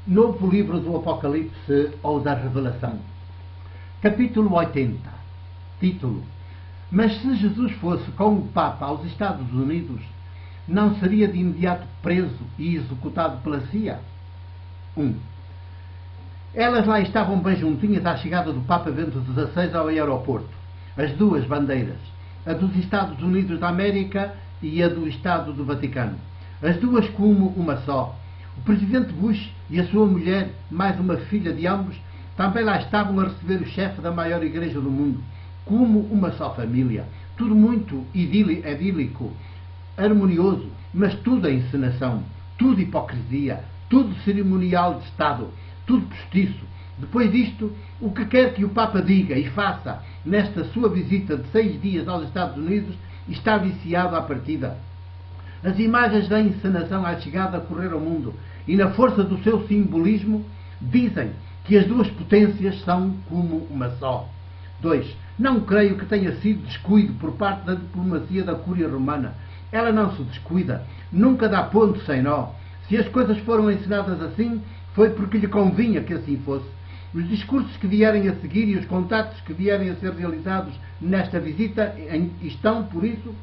Novo livro do Apocalipse ou da Revelação. Capítulo 80. Título: Mas se Jesus fosse com o Papa aos Estados Unidos, não seria de imediato preso e executado pela CIA? 1. Elas lá estavam bem juntinhas à chegada do Papa Bento XVI ao aeroporto. As duas bandeiras, a dos Estados Unidos da América e a do Estado do Vaticano. As duas como uma só. O presidente Bush e a sua mulher, mais uma filha de ambos, também lá estavam a receber o chefe da maior igreja do mundo, como uma só família. Tudo muito idílico, harmonioso, mas tudo é encenação, tudo hipocrisia, tudo cerimonial de Estado, tudo postiço. Depois disto, o que quer que o Papa diga e faça nesta sua visita de 6 dias aos Estados Unidos está viciado à partida. As imagens da encenação à chegada correram ao mundo e, na força do seu simbolismo, dizem que as duas potências são como uma só. 2. Não creio que tenha sido descuido por parte da diplomacia da Cúria Romana. Ela não se descuida, nunca dá ponto sem nó. Se as coisas foram ensinadas assim, foi porque lhe convinha que assim fosse. Os discursos que vierem a seguir e os contactos que vierem a ser realizados nesta visita estão, por isso,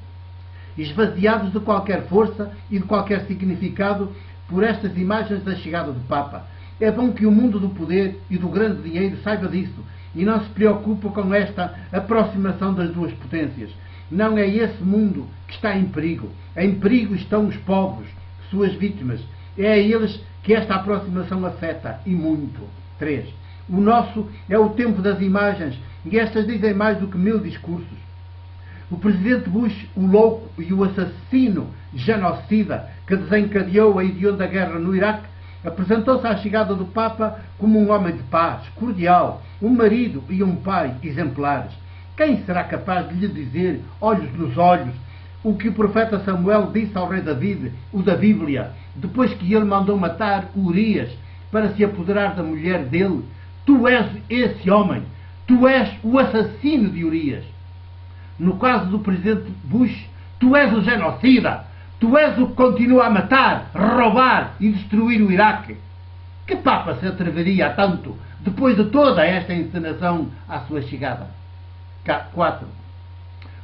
esvaziados de qualquer força e de qualquer significado por estas imagens da chegada do Papa. É bom que o mundo do poder e do grande dinheiro saiba disso e não se preocupe com esta aproximação das duas potências. Não é esse mundo que está em perigo. Em perigo estão os povos, suas vítimas. É a eles que esta aproximação afeta, e muito. 3. O nosso é o tempo das imagens, e estas dizem mais do que 1000 discursos. O presidente Bush, o louco e o assassino genocida que desencadeou a hedionda guerra no Iraque, apresentou-se à chegada do Papa como um homem de paz, cordial, um marido e um pai exemplares. Quem será capaz de lhe dizer, olhos nos olhos, o que o profeta Samuel disse ao rei David, o da Bíblia, depois que ele mandou matar Urias para se apoderar da mulher dele? Tu és esse homem, tu és o assassino de Urias. No caso do presidente Bush, tu és o genocida, tu és o que continua a matar, roubar e destruir o Iraque. Que Papa se atreveria a tanto, depois de toda esta encenação à sua chegada? 4.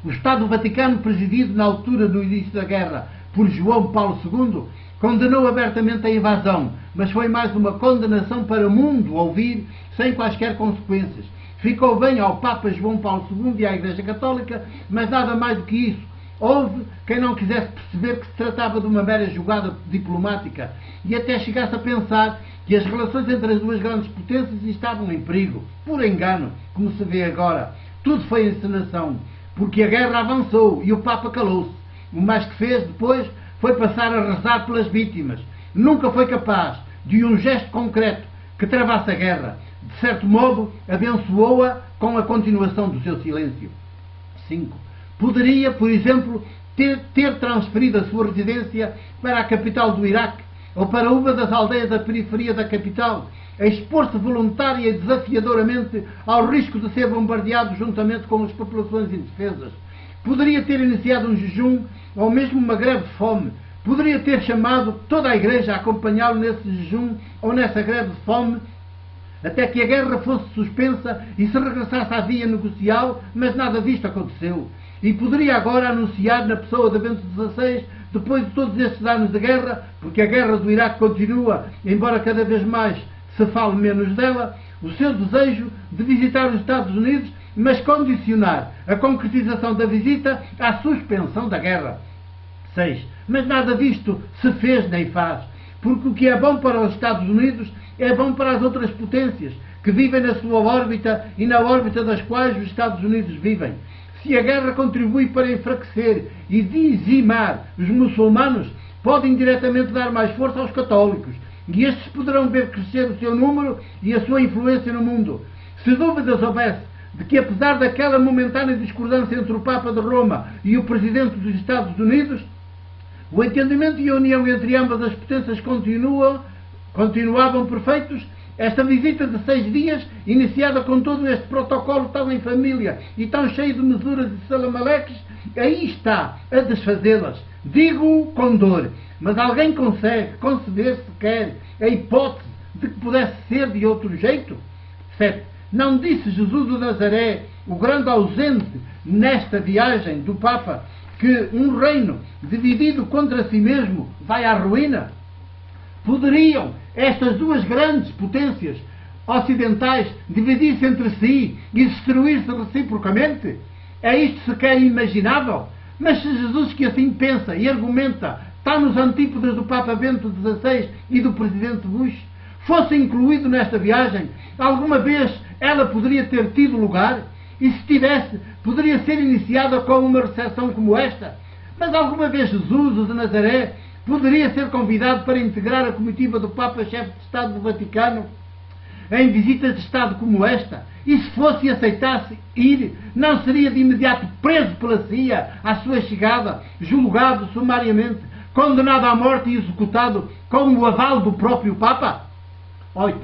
O Estado do Vaticano, presidido na altura do início da guerra por João Paulo II, condenou abertamente a invasão, mas foi mais uma condenação para o mundo ouvir, sem quaisquer consequências. Ficou bem ao Papa João Paulo II e à Igreja Católica, mas nada mais do que isso. Houve quem não quisesse perceber que se tratava de uma mera jogada diplomática e até chegasse a pensar que as relações entre as duas grandes potências estavam em perigo, por engano, como se vê agora. Tudo foi encenação, porque a guerra avançou e o Papa calou-se. O mais que fez depois foi passar a rezar pelas vítimas. Nunca foi capaz de um gesto concreto que travasse a guerra. De certo modo, abençoou-a com a continuação do seu silêncio. 5. Poderia, por exemplo, ter transferido a sua residência para a capital do Iraque ou para uma das aldeias da periferia da capital, a expor-se voluntária e desafiadoramente ao risco de ser bombardeado juntamente com as populações indefesas. Poderia ter iniciado um jejum ou mesmo uma greve de fome. Poderia ter chamado toda a Igreja a acompanhá-lo nesse jejum ou nessa greve de fome, até que a guerra fosse suspensa e se regressasse à via negocial, mas nada disto aconteceu. E poderia agora anunciar na pessoa de Bento XVI, depois de todos estes anos de guerra, porque a guerra do Iraque continua, embora cada vez mais se fale menos dela, o seu desejo de visitar os Estados Unidos, mas condicionar a concretização da visita à suspensão da guerra. 6. Mas nada disto se fez nem faz, porque o que é bom para os Estados Unidos é bom para as outras potências, que vivem na sua órbita e na órbita das quais os Estados Unidos vivem. Se a guerra contribui para enfraquecer e dizimar os muçulmanos, pode indiretamente dar mais força aos católicos, e estes poderão ver crescer o seu número e a sua influência no mundo. Se dúvidas houvesse de que, apesar daquela momentânea discordância entre o Papa de Roma e o Presidente dos Estados Unidos, o entendimento e a união entre ambas as potências continuavam perfeitos, esta visita de 6 dias, iniciada com todo este protocolo tão em família e tão cheio de mesuras e salamaleques, aí está a desfazê-las. Digo-o com dor, mas alguém consegue conceber sequer a hipótese de que pudesse ser de outro jeito? 7. Não disse Jesus de Nazaré, o grande ausente nesta viagem do Papa, que um reino dividido contra si mesmo vai à ruína? Poderiam estas duas grandes potências ocidentais dividir-se entre si e destruir-se reciprocamente? É isto sequer imaginável? Mas se Jesus, que assim pensa e argumenta, está nos antípodas do Papa Bento XVI e do Presidente Bush, fosse incluído nesta viagem, alguma vez ela poderia ter tido lugar? E se tivesse, poderia ser iniciada com uma recepção como esta? Mas alguma vez Jesus, o de Nazaré, poderia ser convidado para integrar a comitiva do Papa-Chefe de Estado do Vaticano em visitas de Estado como esta? E se fosse e aceitasse ir, não seria de imediato preso pela CIA à sua chegada, julgado sumariamente, condenado à morte e executado com o aval do próprio Papa? 8.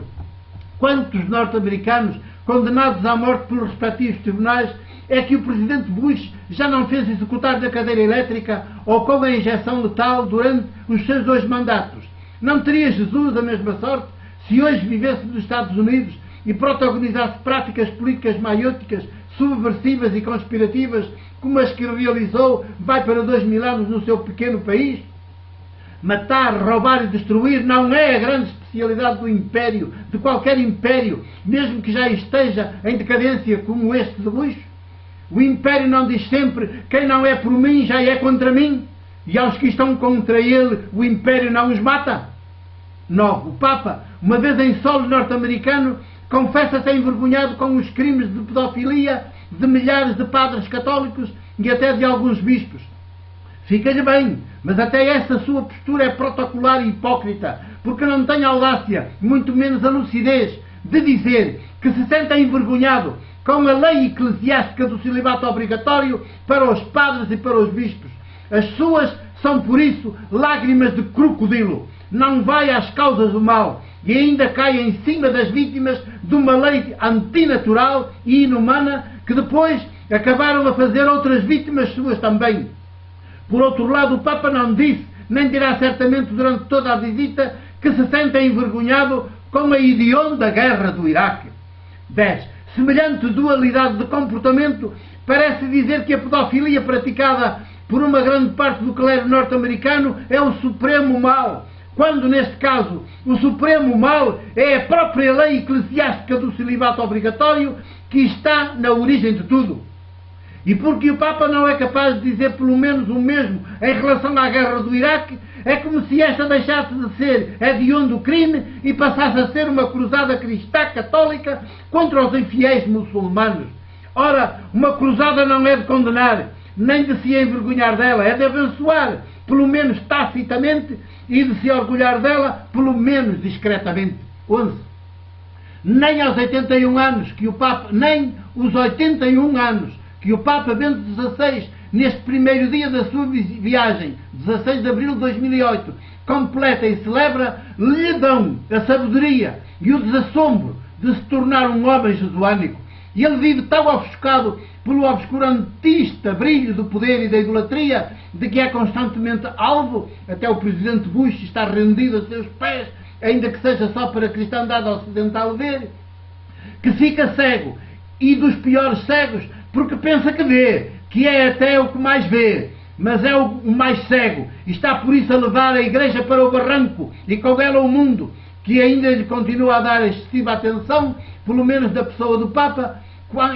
Quantos norte-americanos condenados à morte pelos respectivos tribunais é que o Presidente Bush já não fez executar da cadeira elétrica ou com a injeção letal durante os seus 2 mandatos? Não teria Jesus a mesma sorte se hoje vivesse nos Estados Unidos e protagonizasse práticas políticas maióticas, subversivas e conspirativas como as que realizou vai para 2000 anos no seu pequeno país? Matar, roubar e destruir não é a grande especialidade do império, de qualquer império, mesmo que já esteja em decadência como este de Bush? O império não diz sempre: quem não é por mim já é contra mim, e aos que estão contra ele o império não os mata? 9. O Papa, uma vez em solo norte-americano, confessa-se envergonhado com os crimes de pedofilia de milhares de padres católicos e até de alguns bispos. Fica-lhe bem, mas até essa sua postura é protocolar e hipócrita, porque não tem a audácia, muito menos a lucidez, de dizer que se sente envergonhado com a lei eclesiástica do celibato obrigatório para os padres e para os bispos. As suas são, por isso, lágrimas de crocodilo. Não vai às causas do mal e ainda cai em cima das vítimas de uma lei antinatural e inumana que depois acabaram a fazer outras vítimas suas também. Por outro lado, o Papa não disse, nem dirá certamente durante toda a visita, que se sente envergonhado com a hedionda guerra do Iraque. 10. Semelhante dualidade de comportamento parece dizer que a pedofilia praticada por uma grande parte do clero norte-americano é o supremo mal, quando, neste caso, o supremo mal é a própria lei eclesiástica do celibato obrigatório que está na origem de tudo. E porque o Papa não é capaz de dizer pelo menos o mesmo em relação à guerra do Iraque, é como se esta deixasse de ser hediondo crime e passasse a ser uma cruzada cristã católica contra os infiéis muçulmanos. Ora, uma cruzada não é de condenar, nem de se envergonhar dela, é de abençoar, pelo menos tacitamente, e de se orgulhar dela, pelo menos discretamente. 11. Nem aos 81 anos que o Papa, nem os 81 anos que o Papa Bento XVI, neste primeiro dia da sua viagem, 16 de abril de 2008, completa e celebra, lhe dão a sabedoria e o desassombro de se tornar um homem jesuânico. E ele vive tão ofuscado pelo obscurantista brilho do poder e da idolatria de que é constantemente alvo, até o Presidente Bush está rendido a seus pés, ainda que seja só para a cristandade ocidental ver, que fica cego, e dos piores cegos, porque pensa que vê, que é até o que mais vê, mas é o mais cego, e está por isso a levar a Igreja para o barranco, e com ela o mundo, que ainda lhe continua a dar excessiva atenção, pelo menos da pessoa do Papa,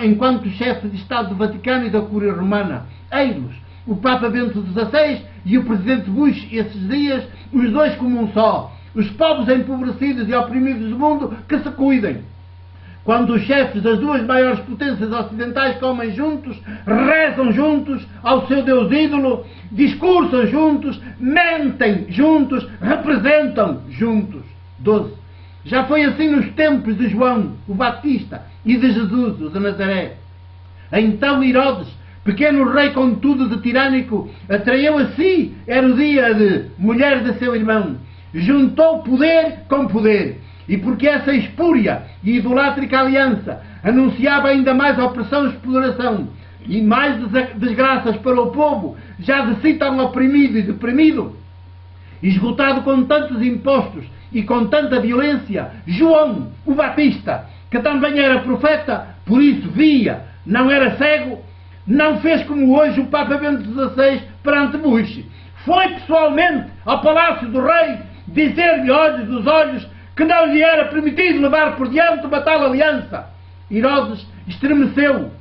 enquanto chefe de Estado do Vaticano e da Cúria Romana. Ei-los, o Papa Bento XVI e o Presidente Bush, esses dias, os dois como um só, os povos empobrecidos e oprimidos do mundo, que se cuidem. Quando os chefes das duas maiores potências ocidentais comem juntos, rezam juntos ao seu Deus ídolo, discursam juntos, mentem juntos, representam juntos. 12. Já foi assim nos tempos de João, o Batista, e de Jesus, o de Nazaré. Então Herodes, pequeno rei com tudo de tirânico, atraiu a si Herodia de mulher de seu irmão. Juntou poder com poder. E porque essa espúria e idolátrica aliança anunciava ainda mais opressão e exploração e mais desgraças para o povo, já de si tão oprimido e deprimido, esgotado com tantos impostos e com tanta violência, João o Batista, que também era profeta, por isso via, não era cego, não fez como hoje o Papa Bento XVI perante Bush. Foi pessoalmente ao palácio do rei dizer-lhe olhos nos olhos que não lhe era permitido levar por diante uma tal aliança. Herodes estremeceu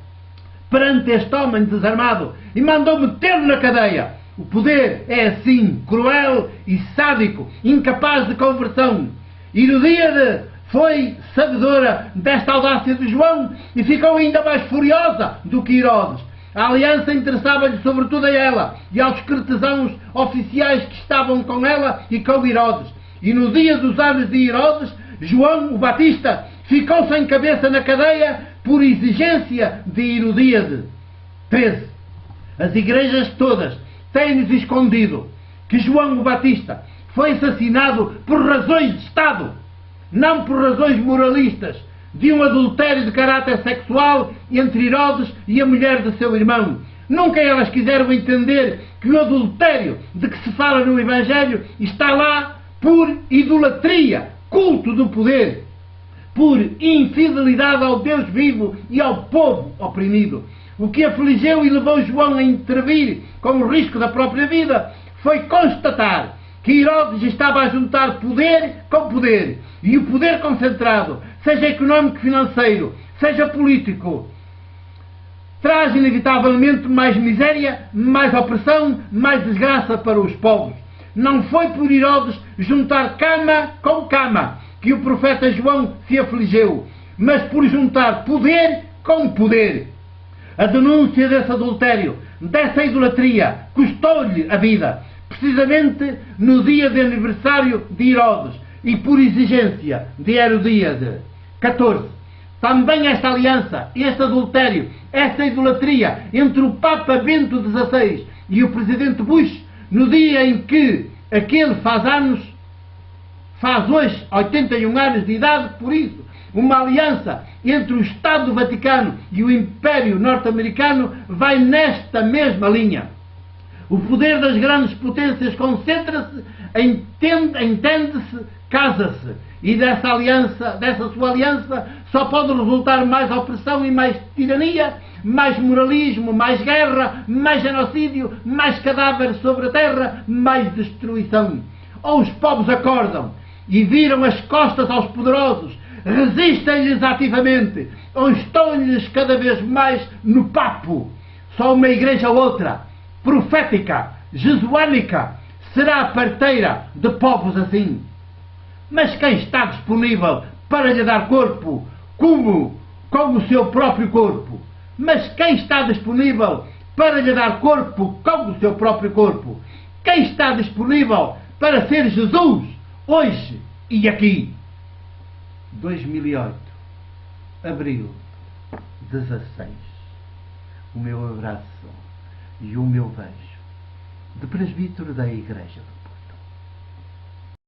perante este homem desarmado e mandou metê-lo na cadeia. O poder é assim, cruel e sádico, incapaz de conversão. Herodíade foi sabedora desta audácia de João e ficou ainda mais furiosa do que Herodes. A aliança interessava-lhe sobretudo a ela e aos cortesãos oficiais que estavam com ela e com Herodes. E no dia dos anos de Herodes, João o Batista ficou sem cabeça na cadeia por exigência de Herodíade. 13. As igrejas todas têm-nos escondido que João o Batista foi assassinado por razões de Estado, não por razões moralistas, de um adultério de caráter sexual entre Herodes e a mulher de seu irmão. Nunca elas quiseram entender que o adultério de que se fala no Evangelho está lá por idolatria, culto do poder, por infidelidade ao Deus vivo e ao povo oprimido. O que afligeu e levou João a intervir com o risco da própria vida foi constatar que Herodes estava a juntar poder com poder, e o poder concentrado, seja económico, financeiro, seja político, traz inevitavelmente mais miséria, mais opressão, mais desgraça para os povos. Não foi por Herodes juntar cama com cama que o profeta João se afligeu, mas por juntar poder com poder. A denúncia desse adultério, dessa idolatria, custou-lhe a vida, precisamente no dia de aniversário de Herodes e por exigência de Herodíade. 14. Também esta aliança, este adultério, esta idolatria entre o Papa Bento XVI e o Presidente Bush, no dia em que aquele faz hoje 81 anos de idade, por isso, uma aliança entre o Estado do Vaticano e o Império Norte-Americano vai nesta mesma linha. O poder das grandes potências concentra-se, entende-se, casa-se. E dessa sua aliança, só pode resultar mais opressão e mais tirania, mais moralismo, mais guerra, mais genocídio, mais cadáveres sobre a terra, mais destruição. Ou os povos acordam e viram as costas aos poderosos, resistem-lhes ativamente, ou estão-lhes cada vez mais no papo. Só uma igreja ou outra, profética, jesuânica, será a parteira de povos assim. Mas quem está disponível para lhe dar corpo como o seu próprio corpo? Mas quem está disponível para lhe dar corpo como o seu próprio corpo? Quem está disponível para ser Jesus hoje e aqui? 2008, abril 16. O meu abraço e o meu beijo de presbítero da Igreja.